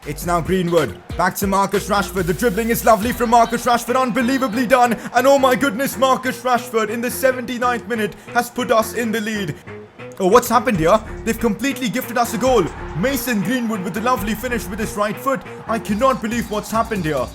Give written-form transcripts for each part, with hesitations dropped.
It's now Greenwood. Back to Marcus Rashford. The dribbling is lovely from Marcus Rashford. Unbelievably done. And oh my goodness, Marcus Rashford in the 79th minute has put us in the lead. Oh, what's happened here? They've completely gifted us a goal. Mason Greenwood with a lovely finish with his right foot. I cannot believe what's happened here.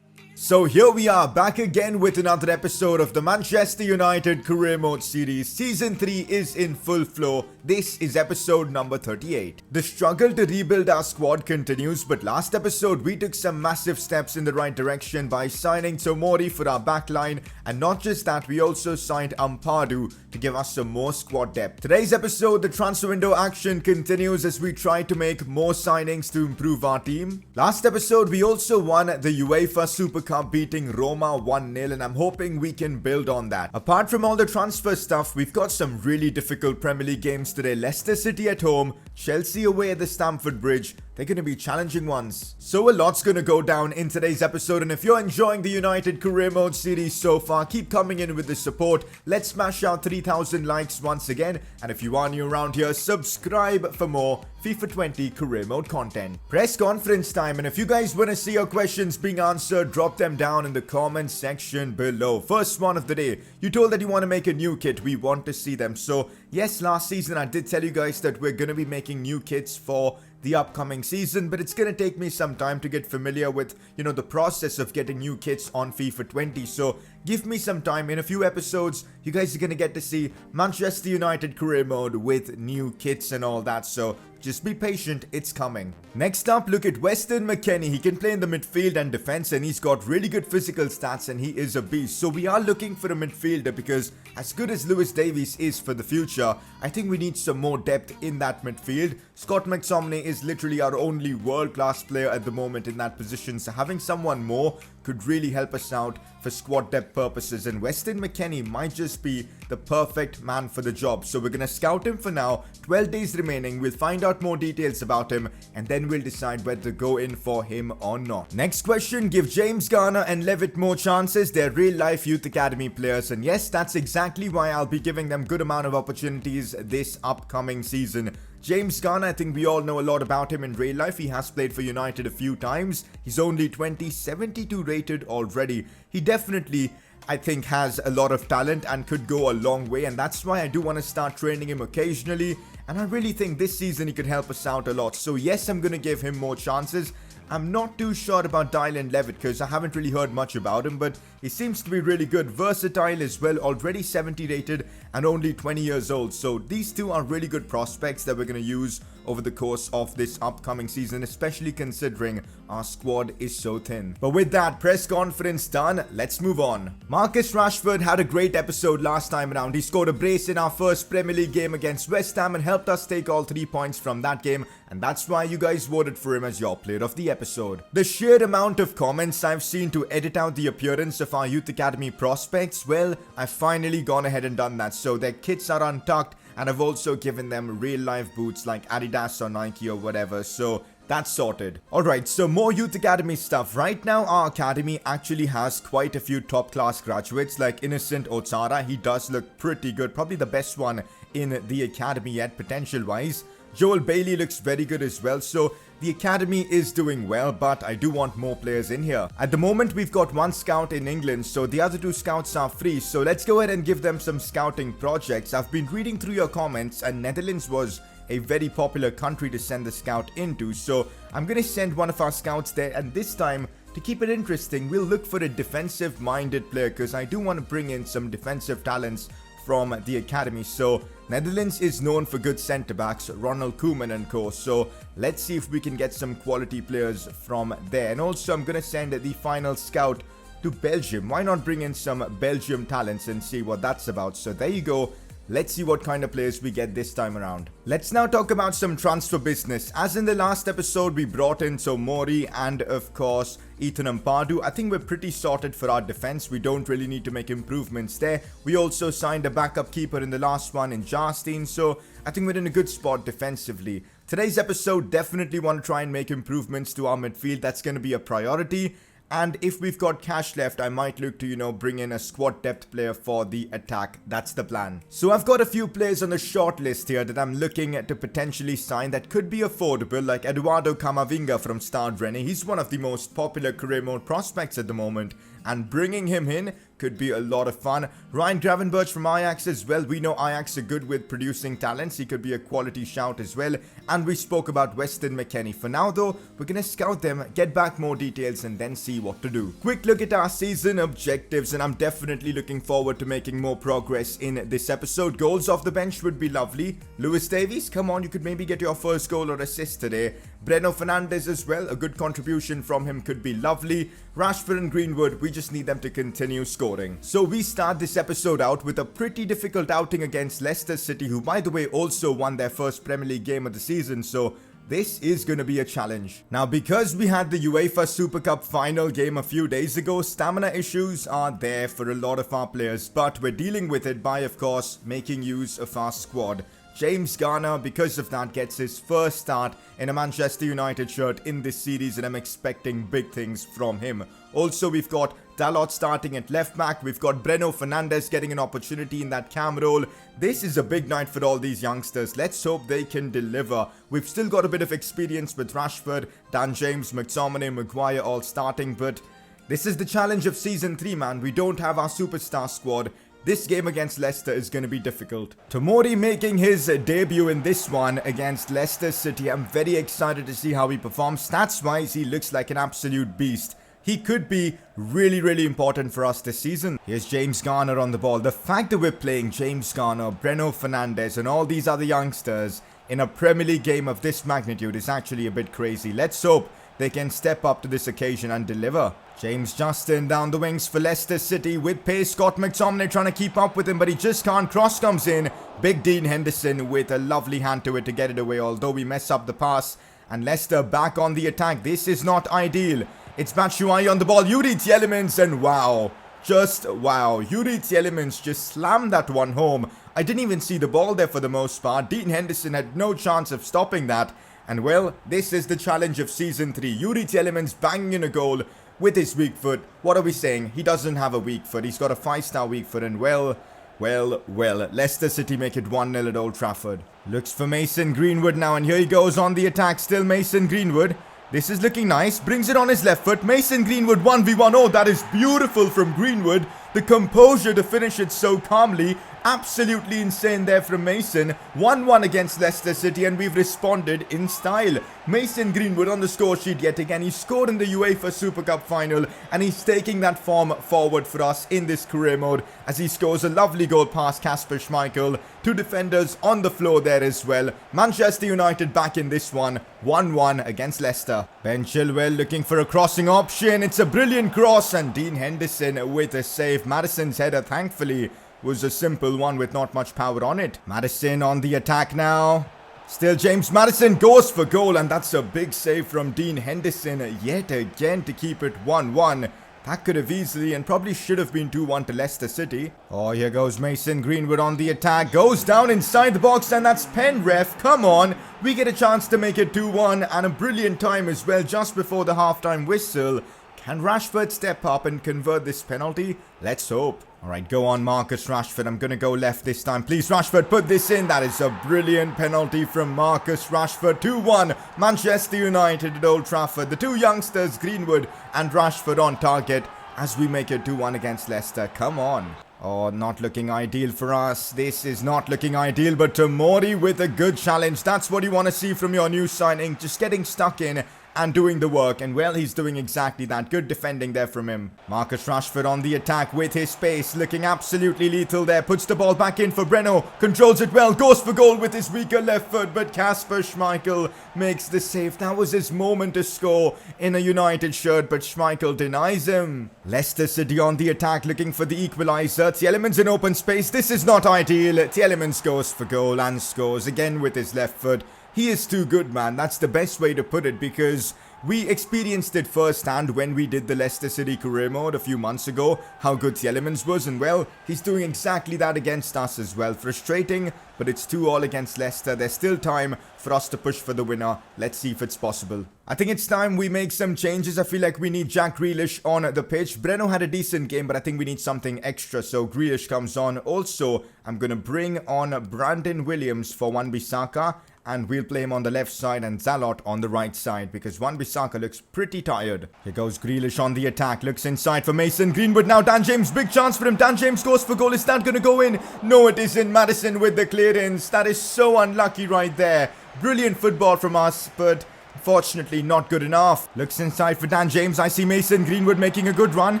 So here we are back again with another episode of the Manchester United Career Mode series. Season 3 is in full flow. This is episode number 38. The struggle to rebuild our squad continues, but last episode we took some massive steps in the right direction by signing Tomori for our backline, and not just that, we also signed Ampadu to give us some more squad depth. Today's episode, the transfer window action continues as we try to make more signings to improve our team. Last episode we also won the UEFA Super Cup, beating Roma 1-0, and I'm hoping we can build on that. Apart from all the transfer stuff, we've got some really difficult Premier League games today. Leicester City at home, Chelsea away at the Stamford Bridge. They're going to be challenging ones. So a lot's going to go down in today's episode, and if you're enjoying the United Career Mode series so far, keep coming in with the support. Let's smash out 3,000 likes once again, and if you are new around here, subscribe for more FIFA 20 Career Mode content. Press conference time, and if you guys want to see your questions being answered, drop them down in the comments section below. First one of the day. You told that you want to make a new kit. We want to see them. So yes, last season I did tell you guys that we're going to be making new kits for the upcoming season, but it's gonna take me some time to get familiar with, the process of getting new kits on FIFA 20. So give me some time. In a few episodes, you guys are gonna get to see Manchester United Career Mode with new kits and all that. So just be patient, it's coming. Next up, look at Weston McKennie. He can play in the midfield and defense, and he's got really good physical stats, and he is a beast. So we are looking for a midfielder, because as good as Lewis Davies is for the future, I think we need some more depth in that midfield. Scott McTominay is literally our only world-class player at the moment in that position, so having someone more could really help us out for squad depth purposes, and Weston McKennie might just be the perfect man for the job. So we're gonna scout him for now. 12 days remaining. We'll find out more details about him, and then we'll decide whether to go in for him or not. Next question, give James Garner and Levitt more chances. They're real life youth academy players, and yes, that's exactly why I'll be giving them good amount of opportunities this upcoming season. James Garner, I think we all know a lot about him in real life. He has played for United a few times. He's only 20, 72 rated already. He definitely, I think, has a lot of talent and could go a long way, and that's why I do want to start training him occasionally, and I really think this season he could help us out a lot. So yes, I'm going to give him more chances. I'm not too sure about Dylan Levitt because I haven't really heard much about him, but he seems to be really good, versatile as well, already 70 rated and only 20 years old. So these two are really good prospects that we're going to use over the course of this upcoming season, especially considering our squad is so thin. But with that press conference done, let's move on. Marcus Rashford had a great episode last time around. He scored a brace in our first Premier League game against West Ham and helped us take all 3 points from that game, and that's why you guys voted for him as your player of the episode. The sheer amount of comments I've seen to edit out the appearance of our Youth Academy prospects, well, I've finally gone ahead and done that. So their kits are untucked, and I've also given them real life boots like Adidas or Nike or whatever. So that's sorted. Alright, so more Youth Academy stuff. Right now, our academy actually has quite a few top class graduates like Innocent Otara. He does look pretty good, probably the best one in the academy yet, potential wise. Joel Bailey looks very good as well, so the academy is doing well, but I do want more players in here. At the moment, we've got 1 scout in England, so the other 2 scouts are free. So let's go ahead and give them some scouting projects. I've been reading through your comments, and Netherlands was a very popular country to send the scout into. So I'm going to send one of our scouts there, and this time, to keep it interesting, we'll look for a defensive-minded player, because I do want to bring in some defensive talents from the academy. So Netherlands is known for good centre-backs, Ronald Koeman and co. So let's see if we can get some quality players from there. And also I'm going to send the final scout to Belgium. Why not bring in some Belgium talents and see what that's about? So there you go. Let's see what kind of players we get this time around. Let's now talk about some transfer business. As in the last episode, we brought in Tomori and of course Ethan Ampadu. I think we're pretty sorted for our defense. We don't really need to make improvements there. We also signed a backup keeper in the last one in Jarstein, so I think we're in a good spot defensively. Today's episode, definitely want to try and make improvements to our midfield. That's going to be a priority. And if we've got cash left, I might look to, bring in a squad depth player for the attack. That's the plan. So I've got a few players on the short list here that I'm looking to potentially sign that could be affordable, like Eduardo Camavinga from Stamford Bridge. He's one of the most popular career mode prospects at the moment, and bringing him in could be a lot of fun. Ryan Gravenberch from Ajax as well. We know Ajax are good with producing talents. He could be a quality shout as well. And we spoke about Weston McKennie. For now though, we're going to scout them, get back more details, and then see what to do. Quick look at our season objectives, and I'm definitely looking forward to making more progress in this episode. Goals off the bench would be lovely. Lewis Davies, come on, you could maybe get your first goal or assist today. Breno Fernandes as well, a good contribution from him could be lovely. Rashford and Greenwood, we just need them to continue scoring. So we start this episode out with a pretty difficult outing against Leicester City, who by the way also won their first Premier League game of the season, so this is going to be a challenge. Now, because we had the UEFA Super Cup final game a few days ago, stamina issues are there for a lot of our players, but we're dealing with it by, of course, making use of our squad. James Garner, because of that, gets his first start in a Manchester United shirt in this series, and I'm expecting big things from him. Also, we've got Dalot starting at left back. We've got Breno Fernandes getting an opportunity in that cam role. This is a big night for all these youngsters. Let's hope they can deliver. We've still got a bit of experience with Rashford, Dan James, McTominay, Maguire all starting, but this is the challenge of Season 3, man. We don't have our superstar squad. This game against Leicester is going to be difficult. Tomori making his debut in this one against Leicester City. I'm very excited to see how he performs. Stats-wise, he looks like an absolute beast. He could be really important for us this season. Here's James Garner on the ball. The fact that we're playing James Garner, Breno Fernandes, and all these other youngsters in a Premier League game of this magnitude is actually a bit crazy. Let's hope they can step up to this occasion and deliver. James Justin down the wings for Leicester City with pace. Scott McTominay trying to keep up with him, but he just can't. Cross comes in. Big Dean Henderson with a lovely hand to it to get it away, although we mess up the pass. And Leicester back on the attack. This is not ideal. It's Batshuayi on the ball. Yuri Tielemans, and wow. Just wow. Yuri Tielemans just slammed that one home. I didn't even see the ball there for the most part. Dean Henderson had no chance of stopping that. And well, this is the challenge of Season 3. Yuri Tielemans banging in a goal with his weak foot. What are we saying? He doesn't have a weak foot. He's got a 5-star weak foot, and well, Leicester City make it 1-0 at Old Trafford. Looks for Mason Greenwood now, and here he goes on the attack. Still Mason Greenwood. This is looking nice. Brings it on his left foot. Mason Greenwood 1v1. Oh, that is beautiful from Greenwood. The composure to finish it so calmly. Absolutely insane there from Mason. 1-1 against Leicester City, and we've responded in style. Mason Greenwood on the score sheet yet again. He scored in the UEFA Super Cup final, and he's taking that form forward for us in this career mode as he scores a lovely goal past Kasper Schmeichel. Two defenders on the floor there as well. Manchester United back in this one. 1-1 against Leicester. Ben Chilwell looking for a crossing option. It's a brilliant cross, and Dean Henderson with a save. Maddison's header, thankfully, was a simple one with not much power on it. Maddison on the attack now. Still James Maddison goes for goal, and that's a big save from Dean Henderson yet again to keep it 1-1. That could have easily and probably should have been 2-1 to Leicester City. Oh, here goes Mason Greenwood on the attack. Goes down inside the box, and that's pen ref. Come on. We get a chance to make it 2-1, and a brilliant time as well just before the halftime whistle. Can Rashford step up and convert this penalty? Let's hope. Alright, go on Marcus Rashford. I'm going to go left this time. Please, Rashford, put this in. That is a brilliant penalty from Marcus Rashford. 2-1, Manchester United at Old Trafford. The two youngsters, Greenwood and Rashford, on target as we make it 2-1 against Leicester. Come on. Oh, not looking ideal for us. This is not looking ideal, but Tomori with a good challenge. That's what you want to see from your new signing. Just getting stuck in and doing the work, and well, he's doing exactly that. Good defending there from him. Marcus Rashford on the attack with his pace, looking absolutely lethal there. Puts the ball back in for Breno, controls it well, goes for goal with his weaker left foot, but Kasper Schmeichel makes the save. That was his moment to score in a United shirt, but Schmeichel denies him. Leicester City on the attack, looking for the equalizer. Tielemans in open space. This is not ideal. Tielemans goes for goal and scores again with his left foot. He is too good, man. That's the best way to put it, because We experienced it firsthand when we did the Leicester City career mode a few months ago, how good Tielemans was, and well, he's doing exactly that against us as well. Frustrating, but it's 2-2 against Leicester. There's still time for us to push for the winner. Let's see if it's possible. I think it's time we make some changes. I feel like we need Jack Grealish on the pitch. Breno had a decent game, but I think we need something extra, so Grealish comes on. Also, I'm going to bring on Brandon Williams for Wan-Bissaka, and we'll play him on the left side and Zalot on the right side because Wan-Bissaka looks pretty tired. Here goes Grealish on the attack. Looks inside for Mason Greenwood. Now Dan James, big chance for him. Dan James goes for goal. Is that going to go in? No, it isn't. Maddison with the clearance. That is so unlucky right there. Brilliant football from us, but unfortunately not good enough. Looks inside for Dan James. I see Mason Greenwood making a good run.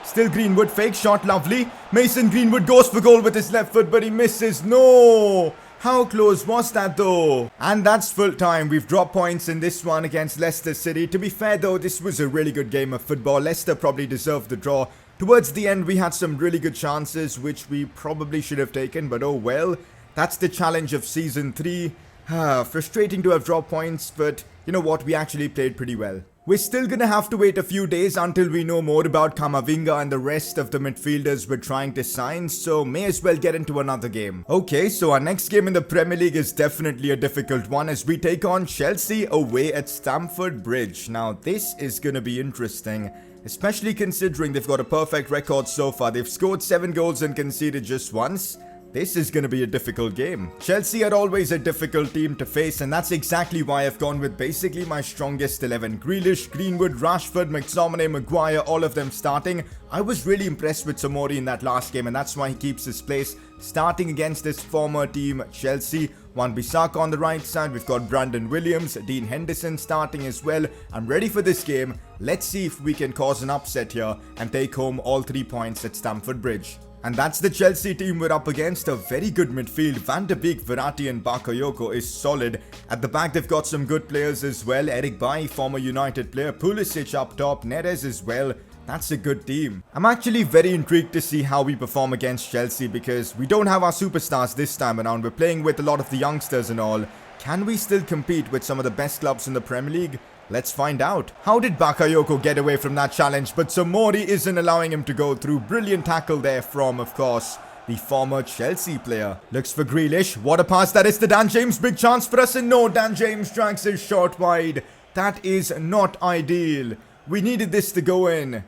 Still Greenwood, fake shot, lovely. Mason Greenwood goes for goal with his left foot, but he misses. No! How close was that though? And that's full time. We've dropped points in this one against Leicester City. To be fair though, this was a really good game of football. Leicester probably deserved the draw. Towards the end, we had some really good chances, which we probably should have taken, but oh well. That's the challenge of Season 3. Frustrating to have dropped points, but you know what? We actually played pretty well. We're still gonna have to wait a few days until we know more about Camavinga and the rest of the midfielders we're trying to sign, so may as well get into another game. Okay, so our next game in the Premier League is definitely a difficult one as we take on Chelsea away at Stamford Bridge. Now, this is gonna be interesting, especially considering they've got a perfect record so far. They've scored 7 goals and conceded just once. This is going to be a difficult game. Chelsea are always a difficult team to face, and that's exactly why I've gone with basically my strongest 11. Grealish, Greenwood, Rashford, McTominay, Maguire, all of them starting. I was really impressed with Tomori in that last game, and that's why he keeps his place. Starting against his former team, Chelsea. Wan-Bissaka on the right side. We've got Brandon Williams, Dean Henderson starting as well. I'm ready for this game. Let's see if we can cause an upset here and take home all 3 points at Stamford Bridge. And that's the Chelsea team we're up against. A very good midfield. Van de Beek, Verratti and Bakayoko is solid. At the back they've got some good players as well. Eric Bailly, former United player. Pulisic up top. Neres as well. That's a good team. I'm actually very intrigued to see how we perform against Chelsea because we don't have our superstars this time around. We're playing with a lot of the youngsters and all. Can we still compete with some of the best clubs in the Premier League? Let's find out. How did Bakayoko get away from that challenge? But Tomori isn't allowing him to go through. Brilliant tackle there from, of course, the former Chelsea player. Looks for Grealish. What a pass that is to Dan James. Big chance for us. And no, Dan James drags his shot wide. That is not ideal. We needed this to go in.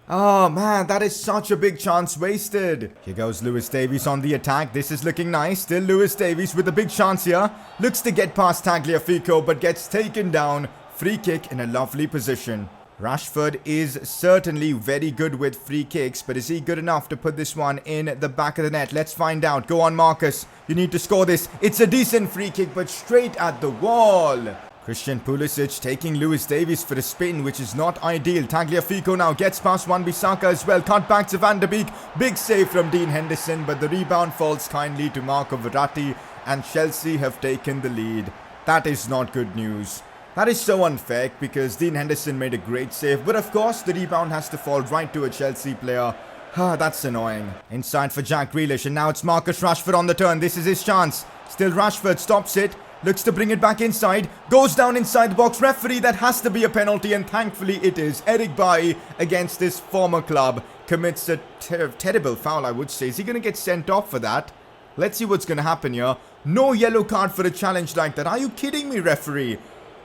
Oh man, that is such a big chance wasted. Here goes Lewis Davies on the attack. This is looking nice. Still Lewis Davies with a big chance here. Looks to get past Tagliafico but gets taken down. Free kick in a lovely position. Rashford is certainly very good with free kicks, but is he good enough to put this one in the back of the net? Let's find out. Go on, Marcus. You need to score this. It's a decent free kick, but straight at the wall. Christian Pulisic taking Lewis Davies for a spin, which is not ideal. Tagliafico now gets past Wan-Bissaka as well. Cut back to Van de Beek. Big save from Dean Henderson, but the rebound falls kindly to Marco Verratti, and Chelsea have taken the lead. That is not good news. That is so unfair because Dean Henderson made a great save, but of course the rebound has to fall right to a Chelsea player. That's annoying. Inside for Jack Grealish, and now it's Marcus Rashford on the turn. This is his chance. Still Rashford stops it. Looks to bring it back inside. Goes down inside the box. Referee, that has to be a penalty, and thankfully it is. Eric Bailly against his former club commits a terrible foul, I would say. Is he going to get sent off for that? Let's see what's going to happen here. No yellow card for a challenge like that. Are you kidding me, referee?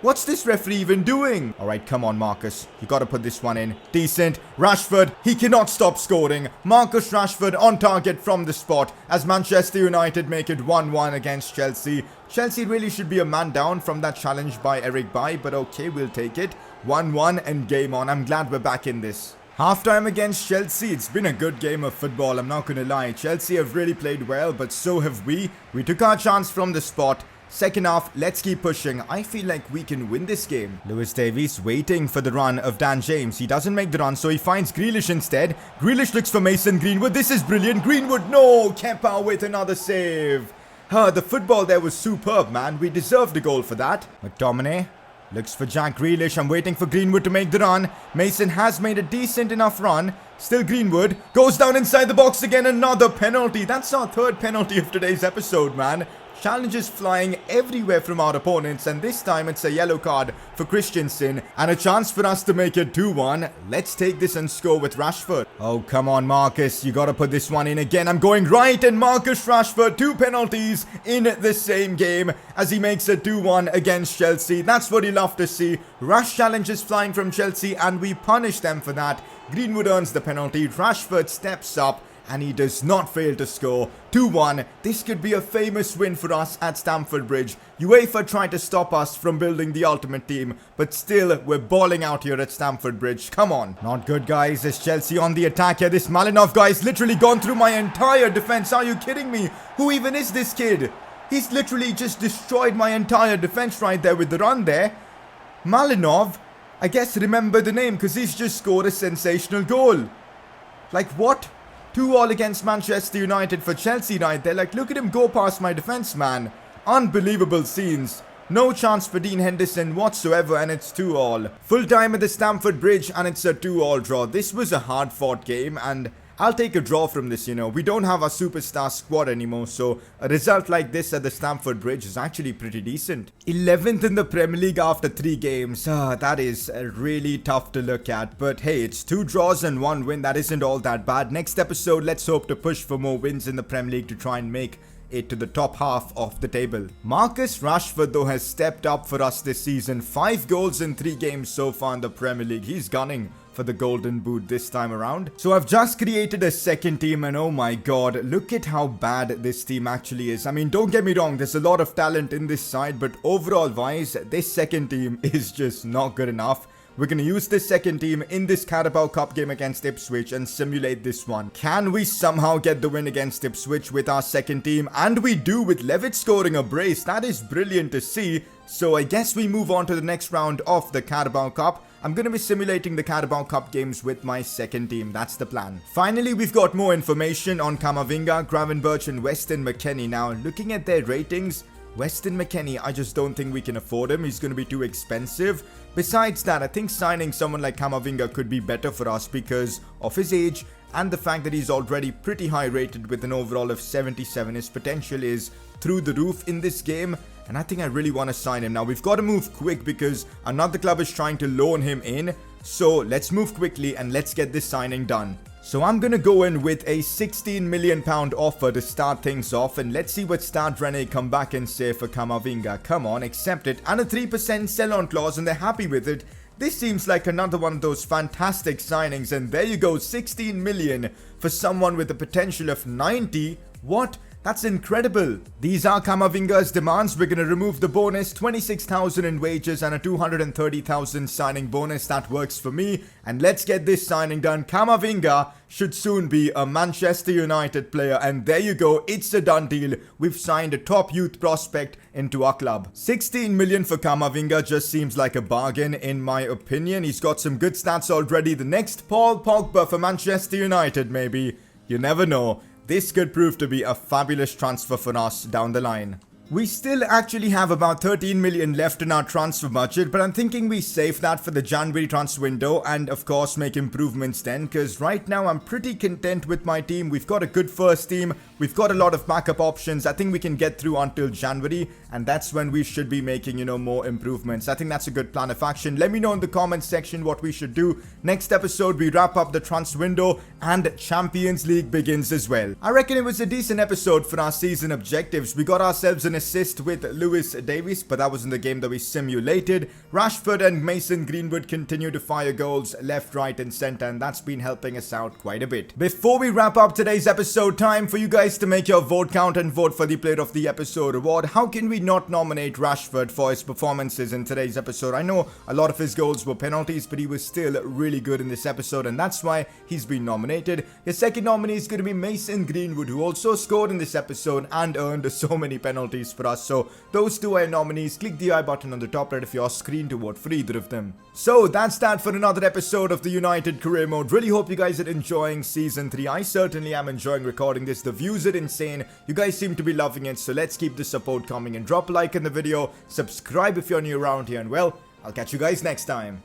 What's this referee even doing? Alright, come on, Marcus. You gotta put this one in. Decent. Rashford, he cannot stop scoring. Marcus Rashford on target from the spot as Manchester United make it 1-1 against Chelsea. Chelsea really should be a man down from that challenge by Eric Bailly, but okay, we'll take it. 1-1 and game on. I'm glad we're back in this. Half-time against Chelsea. It's been a good game of football, I'm not gonna lie. Chelsea have really played well, but so have we. We took our chance from the spot. Second half, let's keep pushing. I feel like we can win this game. Lewis Davies waiting for the run of Dan James. He doesn't make the run, so he finds Grealish instead. Grealish looks for Mason Greenwood. This is brilliant. Greenwood, no! Kepa with another save. The football there was superb, man. We deserved a goal for that. McTominay looks for Jack Grealish. I'm waiting for Greenwood to make the run. Mason has made a decent enough run. Still Greenwood. Goes down inside the box again. Another penalty. That's our third penalty of today's episode, man. Challenges flying everywhere from our opponents, and this time it's a yellow card for Christensen and a chance for us to make it 2-1. Let's take this and score with Rashford. Oh, come on, Marcus. You gotta put this one in again. I'm going right, and Marcus Rashford, 2 penalties in the same game as he makes it 2-1 against Chelsea. That's what you love to see. Rush challenges flying from Chelsea, and we punish them for that. Greenwood earns the penalty. Rashford steps up, and he does not fail to score. 2-1. This could be a famous win for us at Stamford Bridge. UEFA tried to stop us from building the ultimate team, but still, we're balling out here at Stamford Bridge. Come on. Not good, guys. It's Chelsea on the attack here. This Malinov guy's literally gone through my entire defense. Are you kidding me? Who even is this kid? He's literally just destroyed my entire defense right there with the run there. Malinov, I guess remember the name because he's just scored a sensational goal. Like, what? 2-2 against Manchester United for Chelsea right there. Like, look at him go past my defense, man. Unbelievable scenes. No chance for Dean Henderson whatsoever, and it's 2-2. Full time at the Stamford Bridge, and it's a 2-2 draw. This was a hard-fought game, and I'll take a draw from this, you know. We don't have a superstar squad anymore, so a result like this at the Stamford Bridge is actually pretty decent. 11th in the Premier League after 3 games. That is really tough to look at. But hey, it's 2 draws and 1 win. That isn't all that bad. Next episode, let's hope to push for more wins in the Premier League to try and make it to the top half of the table. Marcus Rashford, though, has stepped up for us this season. 5 goals in 3 games so far in the Premier League. He's gunning for the golden boot this time around. So I've just created a second team, and oh my god, look at how bad this team actually is. I mean, don't get me wrong, there's a lot of talent in this side, but overall wise, this second team is just not good enough. We're going to use this second team in this Carabao Cup game against Ipswich and simulate this one. Can we somehow get the win against Ipswich with our second team? And we do, with Levitt scoring a brace. That is brilliant to see. So I guess we move on to the next round of the Carabao Cup. I'm going to be simulating the Carabao Cup games with my second team. That's the plan. Finally, we've got more information on Camavinga, Gravenberch and Weston McKennie. Now, looking at their ratings, Weston McKennie, I just don't think we can afford him. He's going to be too expensive. Besides that, I think signing someone like Camavinga could be better for us because of his age and the fact that he's already pretty high rated with an overall of 77. His potential is through the roof in this game, and I think I really want to sign him. Now, we've got to move quick because another club is trying to loan him in. So let's move quickly and let's get this signing done. So I'm going to go in with a £16 million offer to start things off, and let's see what Stade Rennais come back and say for Camavinga. Come on, accept it. And a 3% sell-on clause, and they're happy with it. This seems like another one of those fantastic signings, and there you go, 16 million for someone with the potential of 90. What? That's incredible. These are Camavinga's demands. We're going to remove the bonus, 26,000 in wages and a 230,000 signing bonus. That works for me. And let's get this signing done. Camavinga should soon be a Manchester United player. And there you go. It's a done deal. We've signed a top youth prospect into our club. 16 million for Camavinga just seems like a bargain in my opinion. He's got some good stats already. The next Paul Pogba for Manchester United maybe. You never know. This could prove to be a fabulous transfer for us down the line. We still actually have about 13 million left in our transfer budget, but I'm thinking we save that for the January transfer window and of course make improvements then, because right now I'm pretty content with my team. We've got a good first team, we've got a lot of backup options. I think we can get through until January, and that's when we should be making, you know, more improvements. I think that's a good plan of action. Let me know in the comments section what we should do. Next episode we wrap up the transfer window and Champions League begins as well. I reckon it was a decent episode for our season objectives. We got ourselves an assist with Lewis Davies, but that was in the game that we simulated. Rashford and Mason Greenwood continue to fire goals left, right and center, and that's been helping us out quite a bit. Before we wrap up today's episode, time for you guys to make your vote count and vote for the Player of the Episode award. How can we not nominate Rashford for his performances in today's episode? I know a lot of his goals were penalties, but he was still really good in this episode, and that's why he's been nominated. Your second nominee is going to be Mason Greenwood, who also scored in this episode and earned so many penalties for us. So those two are your nominees. Click the I button on the top right of your screen to vote for either of them. So that's that for another episode of the United Career Mode. Really hope you guys are enjoying Season 3. I certainly am enjoying recording this. The views are insane. You guys seem to be loving it. So let's keep the support coming and drop a like in the video. Subscribe if you're new around here. And well, I'll catch you guys next time.